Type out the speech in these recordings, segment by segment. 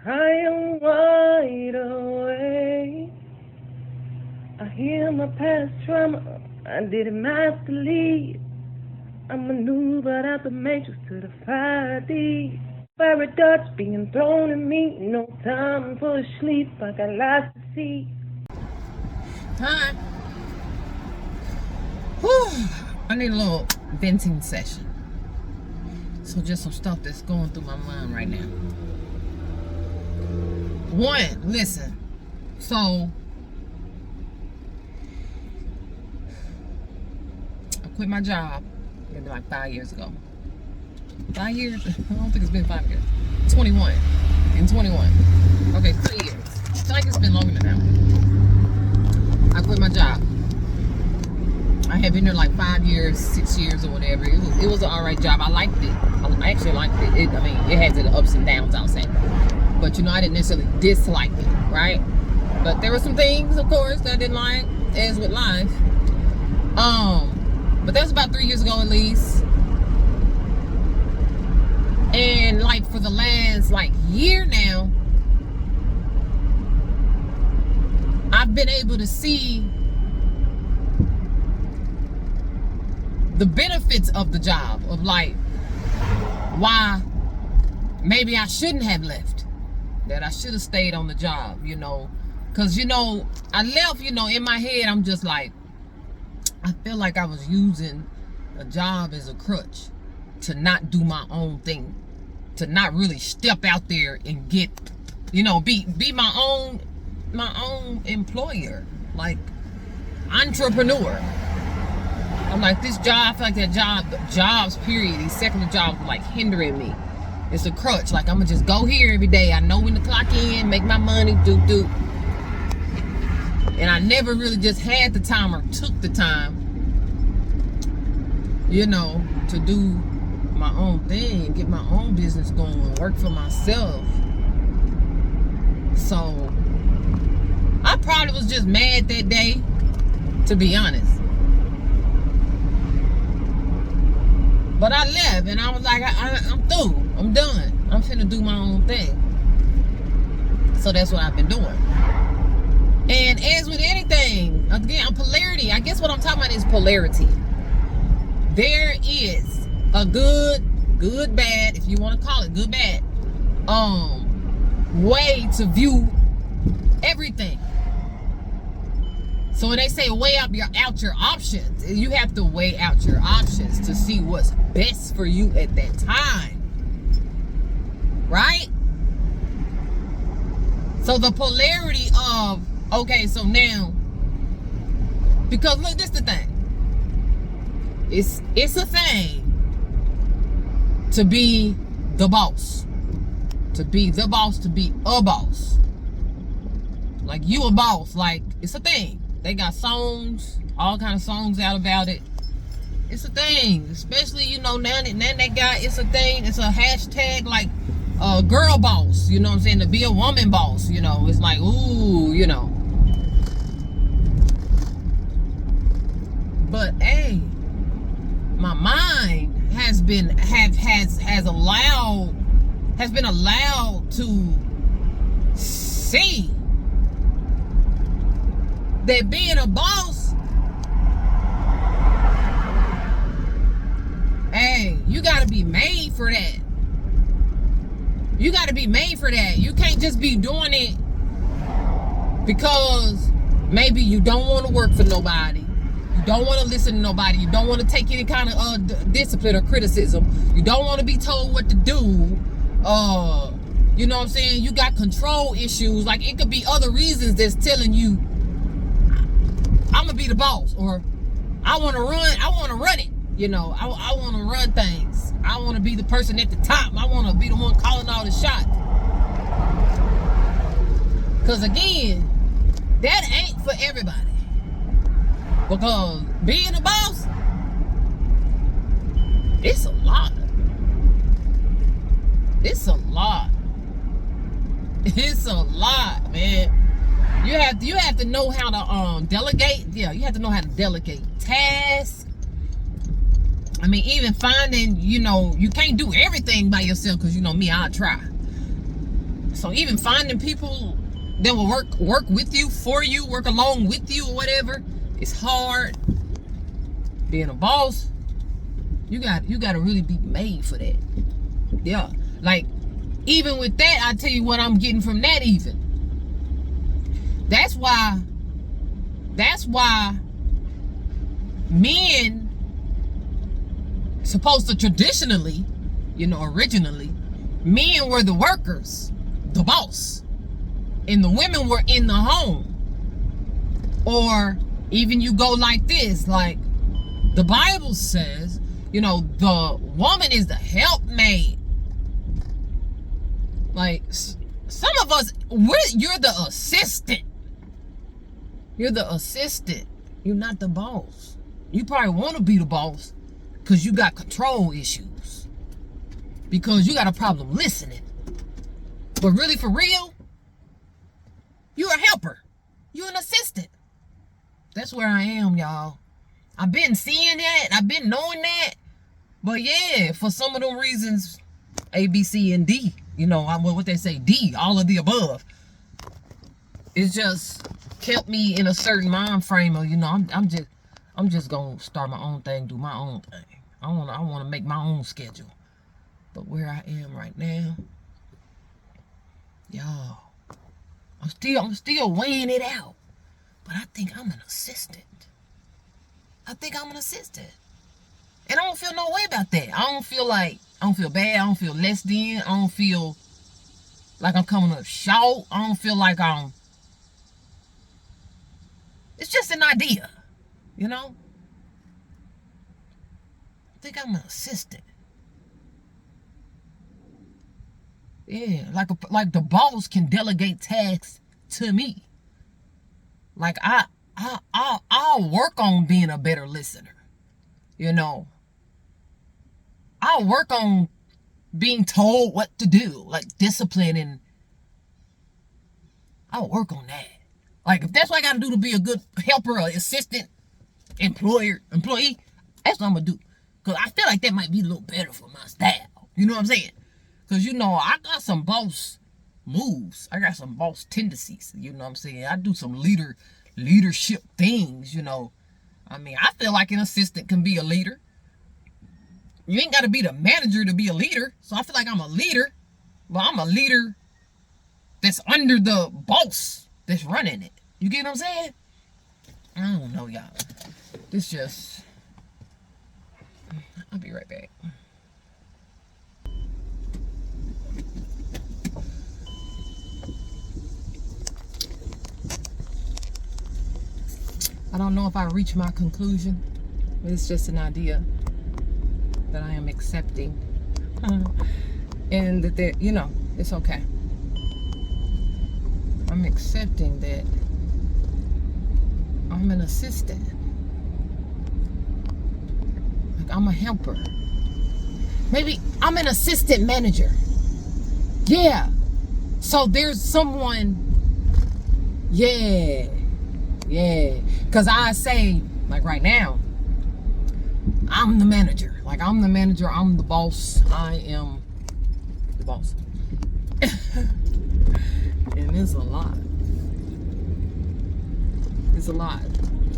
I am wide awake. I hear my past trauma. I did it masterly. I maneuvered out the matrix to the 5D. Fiery darts being thrown at me. No time for sleep. I got lots to see. Hi. Whew. I need a little venting session. So just some stuff that's going through my mind right now. One, listen. So I quit my job maybe like 5 years ago. 5 years? I don't think it's been 5 years. 21. In 21. Okay, 3 years. I feel like it's been longer than that. I quit my job. I had been there like 5 years, 6 years or whatever. It was an alright job. I liked it. I actually liked it. It had its ups and downs, I'll say. But I didn't necessarily dislike it, right? But there were some things, of course, that I didn't like, as with life. But that was about 3 years ago at least. And like for the last year now, I've been able to see the benefits of the job, of why maybe I shouldn't have left, that I should have stayed on the job, because I left, in my head I'm just like, I feel like I was using a job as a crutch to not do my own thing, to not really step out there and get, be my own employer, like entrepreneur. I'm like, this job, I feel like that jobs period, these secular jobs were hindering me. It's a crutch. I'm gonna just go here every day. I know when to clock in, make my money, do. And I never really just had the time or took the time, to do my own thing, get my own business going, work for myself. So I probably was just mad that day, to be honest. But I left and I was like, I'm through. I'm done. I'm finna do my own thing. So that's what I've been doing. And as with anything, again, polarity. I guess what I'm talking about is polarity. There is a good, bad, if you want to call it good, bad, way to view everything. So when they say weigh out your options, you have to weigh out your options to see what's best for you at that time. Right? So the polarity of, okay, so now, because look, this is the thing. It's a thing to be the boss. To be the boss, to be a boss. Like you a boss, it's a thing. They got songs, all kind of songs out about it. It's a thing, especially, now they got, it's a thing, it's a hashtag girl boss, you know what I'm saying, to be a woman boss, it's like, ooh, But hey, my mind has been allowed to see that being a boss, hey, you gotta be made for that. You gotta be made for that. You can't just be doing it because maybe you don't want to work for nobody. You don't want to listen to nobody. You don't want to take any kind of discipline or criticism. You don't want to be told what to do. You know what I'm saying? You got control issues. It could be other reasons that's telling you, I'm gonna be the boss, or I want to run it. I want to run things. I want to be the person at the top. I want to be the one calling all the shots. Because again, that ain't for everybody. Because being a boss, it's a lot. It's a lot. It's a lot, man. You have to know how to delegate. Yeah, you have to know how to delegate tasks. Even finding, you can't do everything by yourself, because me, I'll try. So even finding people that will work with you, for you, work along with you or whatever, it's hard. Being a boss, you got to really be made for that. Yeah. Like, even with that, I tell you what I'm getting from that even. That's why men supposed to traditionally, originally, men were the workers, the boss, and the women were in the home. Or even you go like this, like the Bible says, the woman is the helpmate. Like, some of us, you're the assistant. You're the assistant. You're not the boss. You probably want to be the boss because you got control issues. Because you got a problem listening. But really, for real, you're a helper. You're an assistant. That's where I am, y'all. I've been seeing that. I've been knowing that. But yeah, for some of them reasons, A, B, C, and D. What they say, D, all of the above. It's just kept me in a certain mind frame of, I'm just gonna start my own thing, do my own thing. I wanna make my own schedule. But where I am right now, y'all, I'm still weighing it out. But I think I'm an assistant. And I don't feel no way about that. I don't feel bad. I don't feel less than. I don't feel like I'm coming up short. I don't feel like it's just an idea, I think I'm an assistant. Yeah, like the boss can delegate tasks to me. Like I'll work on being a better listener. I'll work on being told what to do, like discipline, and I'll work on that. Like, if that's what I got to do to be a good helper or assistant, employee, that's what I'm going to do. Because I feel like that might be a little better for my style. You know what I'm saying? Because, I got some boss moves. I got some boss tendencies. You know what I'm saying? I do some leadership things, I feel like an assistant can be a leader. You ain't got to be the manager to be a leader. So I feel like I'm a leader. But I'm a leader that's under the boss that's running it. You get what I'm saying? I don't know, y'all. I'll be right back. I don't know if I reach my conclusion, but it's just an idea that I am accepting. And that, it's okay. I'm accepting that I'm an assistant. Like, I'm a helper. Maybe I'm an assistant manager. Yeah. So there's someone, yeah. Because I say, like right now, I'm the manager. Like, I'm the manager. I'm the boss. I am the boss. And it's a lot. It's a lot.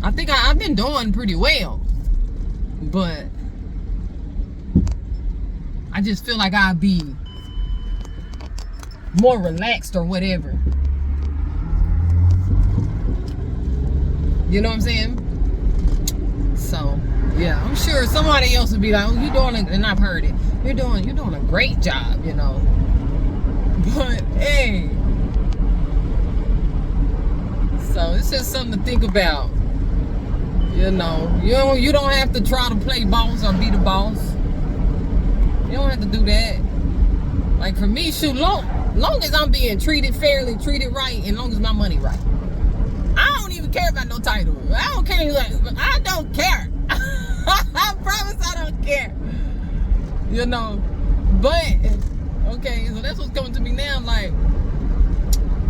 I think I've been doing pretty well. But I just feel like I'd be more relaxed or whatever. You know what I'm saying? So, yeah, I'm sure somebody else would be like, oh, you're doing it, and I've heard it. You're doing a great job, But hey, so it's just something to think about. You don't have to try to play boss or be the boss. You don't have to do that. Like, for me, shoot, long as I'm being treated fairly, treated right, and long as my money right. I don't even care about no title. I don't care. I don't care. I promise I don't care. But, okay, so that's what's coming to me now. Like,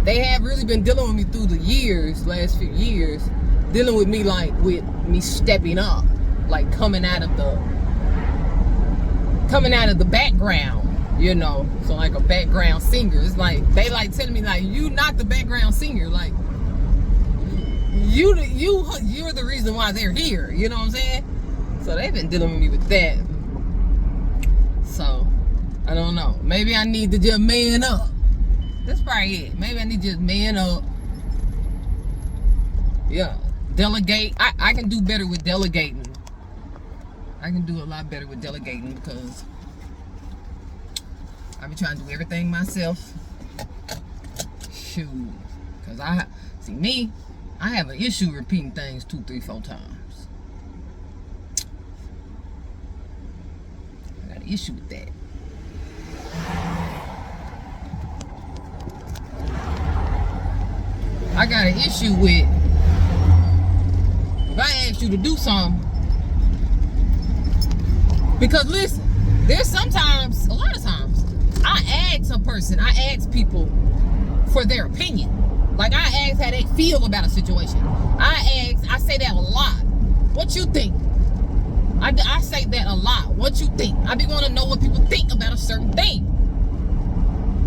they have really been dealing with me through the last few years, dealing with me, like, with me stepping up, like coming out of the background, you know, so like a background singer. It's like they like telling me like, you not the background singer, like you're the reason why they're here, you know what I'm saying? So they've been dealing with me with that. So I don't know, maybe I need to just man up. That's probably it. Maybe I need to just man up. Yeah, delegate. I can do better with delegating. I can do a lot better with delegating because I be trying to do everything myself. Shoot. Because I have an issue repeating things 2, 3, 4 times. I got an issue with that. I got an issue with if I ask you to do something. Because listen, there's sometimes, a lot of times, I ask a person, I ask people for their opinion. Like I ask how they feel about a situation. I say that a lot. What you think? I say that a lot. What you think? I be want to know what people think about a certain thing.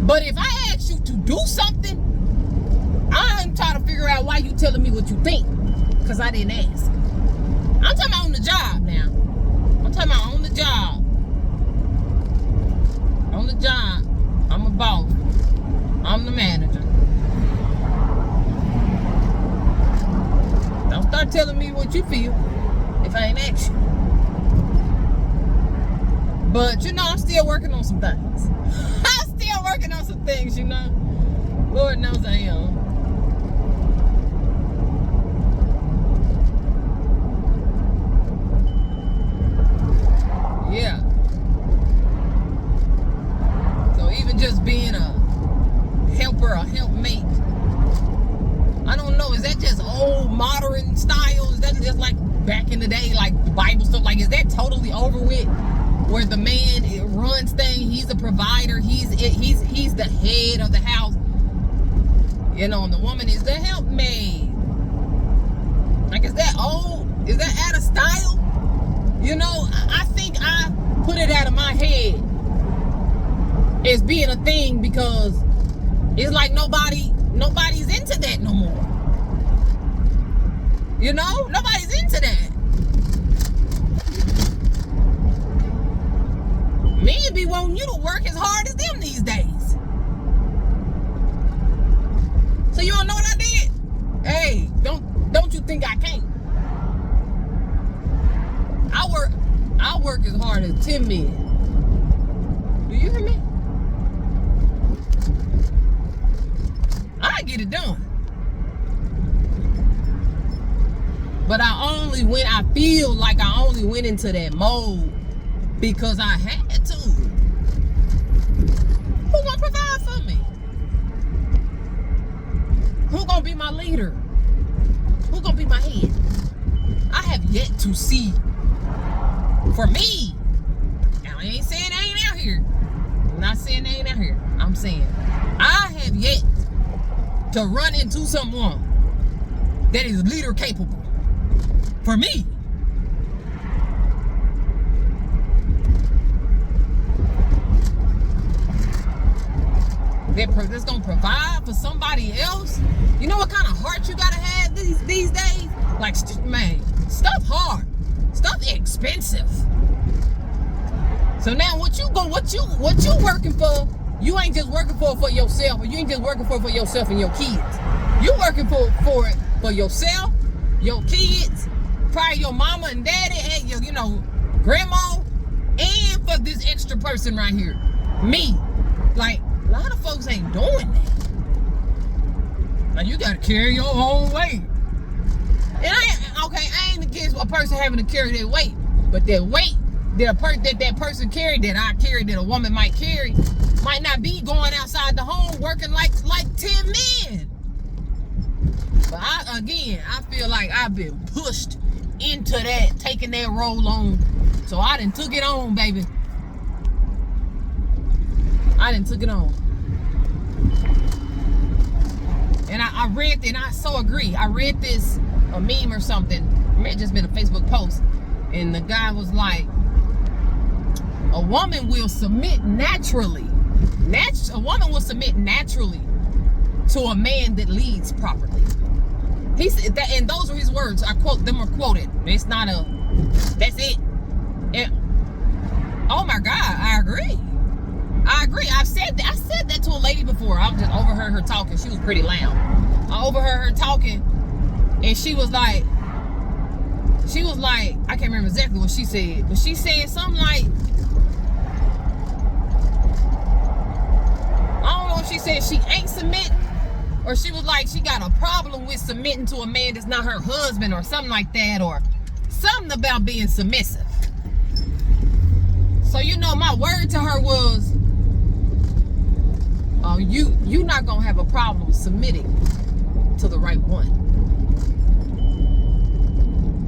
But if I ask you to do something, I'm trying to figure out why you telling me what you think. Because I didn't ask. I'm talking about on the job now. I'm talking about on the job. On the job, I'm a boss. I'm the manager. Don't start telling me what you feel if I ain't asked you. But you know, I'm still working on some things. I'm still working on some things, you know. Lord knows I am. Yeah. So even just being a helper, a helpmate, I don't know, is that just old modern style? Is that just like back in the day, like the Bible stuff? Like, is that totally over with? Where the man runs things, he's a provider, he's the head of the house, you know, and the woman is the helpmate. Like, is that old? Is that out of style? You know, I think I put it out of my head as being a thing because it's like nobody's into that no more. You know, nobody's into that. Men be wanting you to work as hard as them these days. So you don't know what I did? Hey, don't you think I can't? I work as hard as 10 men. Do you hear me? I get it done. But I feel like I only went into that mode because I had to. Who gonna provide for me? Who gonna be my leader? Who gonna be my head? I have yet to see. For me, now I ain't saying I ain't out here. I'm not saying they ain't out here. I'm saying I have yet to run into someone that is leader capable. For me. That's gonna provide for somebody else. You know what kind of heart you gotta have these days? Like, man, stuff hard. Stuff expensive. So now what you working for, you ain't just working for yourself, or you ain't just working for yourself and your kids. You working for it for yourself, your kids, probably your mama and daddy, and your, you know, grandma, and for this extra person right here. Me. Like, a lot of folks ain't doing that. Like, you gotta carry your own weight. And I ain't against a person having to carry their weight, but that weight that person carried, that I carried, that a woman might carry, might not be going outside the home working like 10 men. But I feel like I've been pushed into that, taking that role on. So I done took it on, baby. I done took it on. And I read, and I so agree. I read this, a meme or something. It may have just been a Facebook post. And the guy was like, A woman will submit naturally. A woman will submit naturally to a man that leads properly. He said that, and those are his words. I quote them or quoted. It's not a. That's it. And, oh my God, I agree. I agree. I said that to a lady before. I just overheard her talking. She was pretty loud. I overheard her talking, and she was like, I can't remember exactly what she said, but she said something like, I don't know if she said she ain't submitting, or she was like she got a problem with submitting to a man that's not her husband, or something like that, or something about being submissive. So my word to her was, you not gonna have a problem submitting to the right one.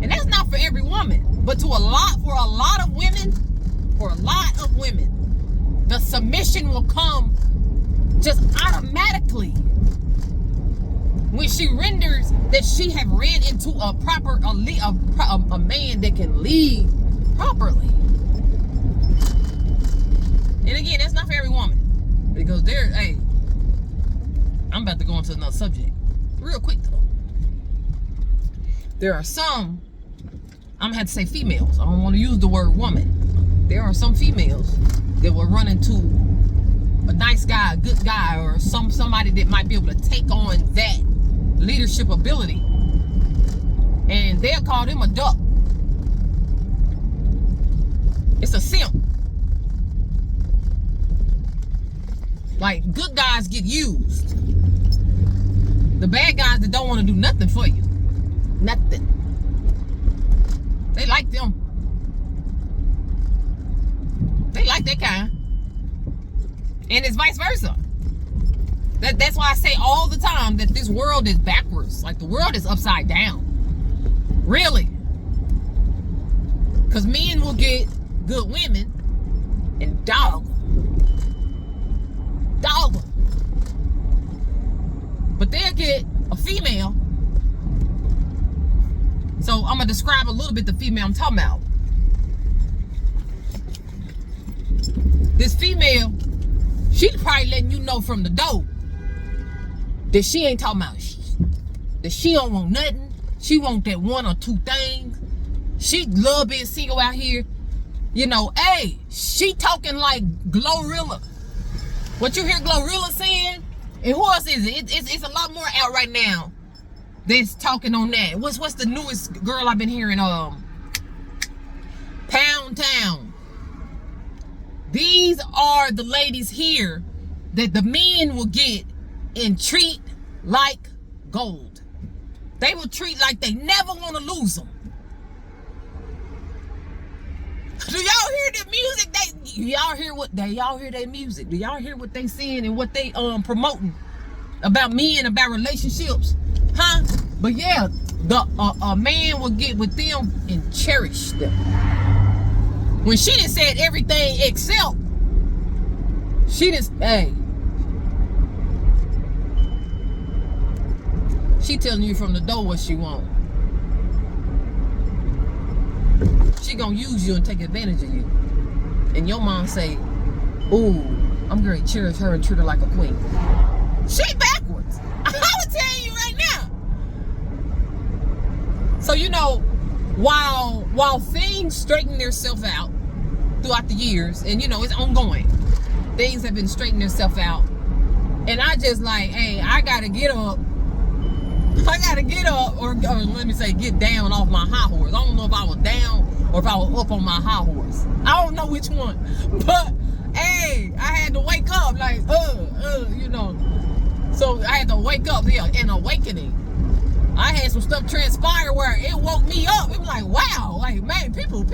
And that's not for every woman, but for a lot of women, the submission will come just automatically when she renders that she have ran into a man that can lead properly. And again, that's not for every woman, because I'm about to go into another subject real quick though. There are some, I'm gonna have to say females, I don't want to use the word woman. There are some females that will run into a nice guy, a good guy, or somebody that might be able to take on that leadership ability, and they'll call them a duck. It's a simp. Like, good guys get used. The bad guys that don't want to do nothing for you. Nothing. They like them. They like that kind. And it's vice versa. That's why I say all the time that this world is backwards. Like, the world is upside down. Really. Because men will get good women and dog them. But they'll get a female. So I'm gonna describe a little bit the female I'm talking about. This female, she's probably letting you know from the door that she ain't talking about shit. That she don't want nothing. She want that one or two things. She love being single out here. She talking like Glorilla. What you hear Glorilla saying? And who else is it? It's a lot more out right now that's talking on that. What's the newest girl I've been hearing? Pound Town. These are the ladies here that the men will get and treat like gold. They will treat like they never want to lose them. Do y'all hear the music? Y'all hear their music? Do y'all hear what they saying and what they promoting about men, about relationships? Huh? But yeah, a man will get with them and cherish them. When she done said everything except, she telling you from the door what she want. She gonna use you and take advantage of you. And your mom say, ooh, I'm gonna cherish her and treat her like a queen. She backwards. I'm telling you right now. So while things straighten themselves out throughout the years, and it's ongoing, things have been straightening themselves out, and I just like, hey, I gotta get up, or let me say, get down off my high horse. I don't know if I was down or if I was up on my high horse. I don't know which one, but hey, I had to wake up like, So I had to wake up here, an awakening. I had some stuff transpire where it woke me up. It was like, wow, like, man, people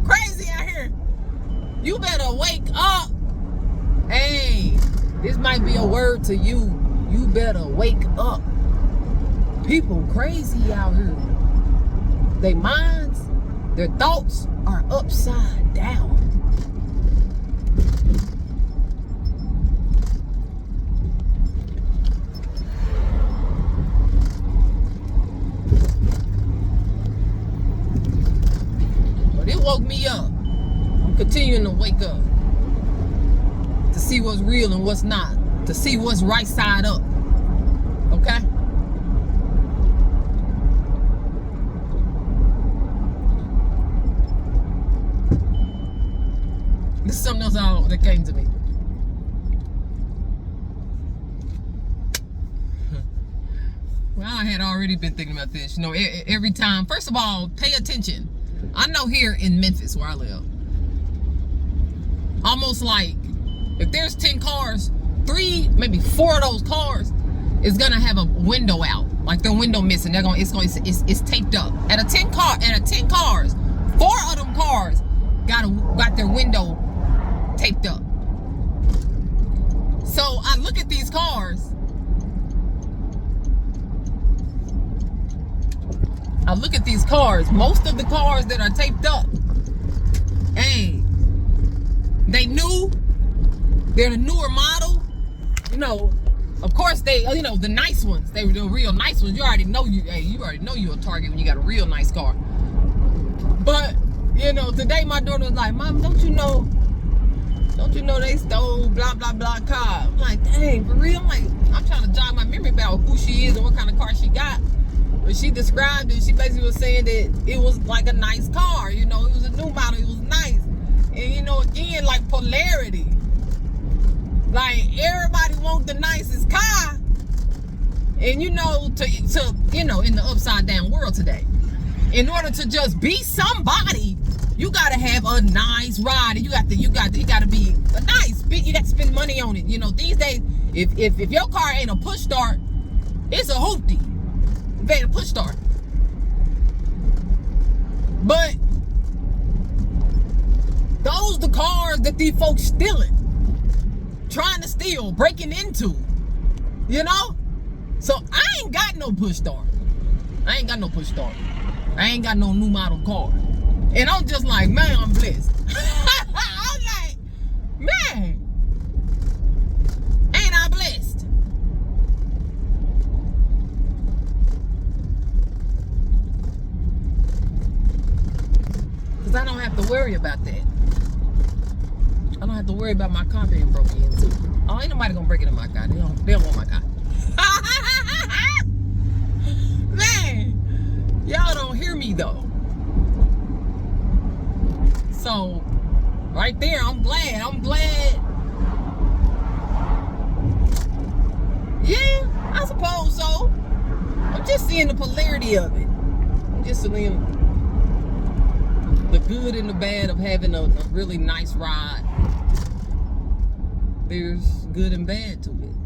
crazy out here. You better wake up. Hey, this might be a word to you. You better wake up. People crazy out here. Their minds, their thoughts are upside down. But it woke me up. I'm continuing to wake up, to see what's real and what's not, to see what's right side up. Okay? This is something else that came to me. Well, I had already been thinking about this. You know, every time. First of all, pay attention. I know here in Memphis, where I live, almost like if there's 10 cars, 3, maybe 4 of those cars is gonna have a window out, like their window missing. It's taped up. Out of 10 cars, 4 of them cars got their window taped up. So I look at these cars. Most of the cars that are taped up, hey, they new. They're the newer model. You know, of course the nice ones. They were the real nice ones. You already know you're a target when you got a real nice car. But today my daughter was like, "Mom, don't you know they stole blah blah blah car?" I'm like, "Dang, for real?" I'm trying to jog my memory about who she is and what kind of car she got. But she described it. She basically was saying that it was like a nice car. It was a new model. It was nice. And again, like polarity. Like everybody wants the nicest car. And in the upside down world today, in order to just be somebody, you gotta have a nice ride. And it gotta be a nice. You got to spend money on it. These days, if your car ain't a push start, it's a hoopty. Pay a push start. But those the cars that these folks stealing, trying to steal, breaking into. So I ain't got no push start. I ain't got no new model car. And I'm just like, man, I'm blessed. I'm like, man, ain't I blessed? Because I don't have to worry about that. I don't have to worry about my car being broken into. Oh, ain't nobody gonna break it in my car. They don't want my car. Man, y'all don't hear me though. So, right there, I'm glad. Yeah, I suppose so. I'm just seeing the polarity of it. I'm just seeing the good and the bad of having a really nice ride. There's good and bad to it.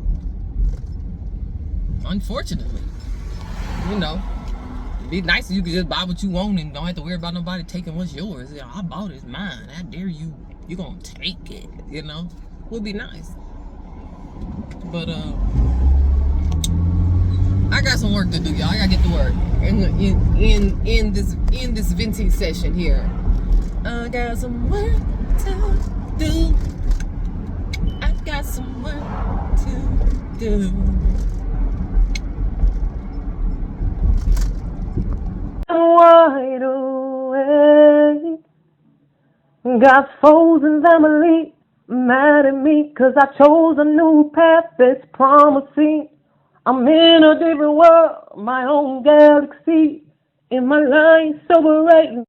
Unfortunately, it'd be nice if you could just buy what you want and don't have to worry about nobody taking what's yours. I bought it, it's mine. How dare you? You gonna take it? Would be nice. But I got some work to do, y'all. I gotta get to work. In this venting session here, I got some work to do. I got some work to do. I'm wide awake. Got foes and family mad at me 'cause I chose a new path that's promising. I'm in a different world, my own galaxy. In my line, soberating.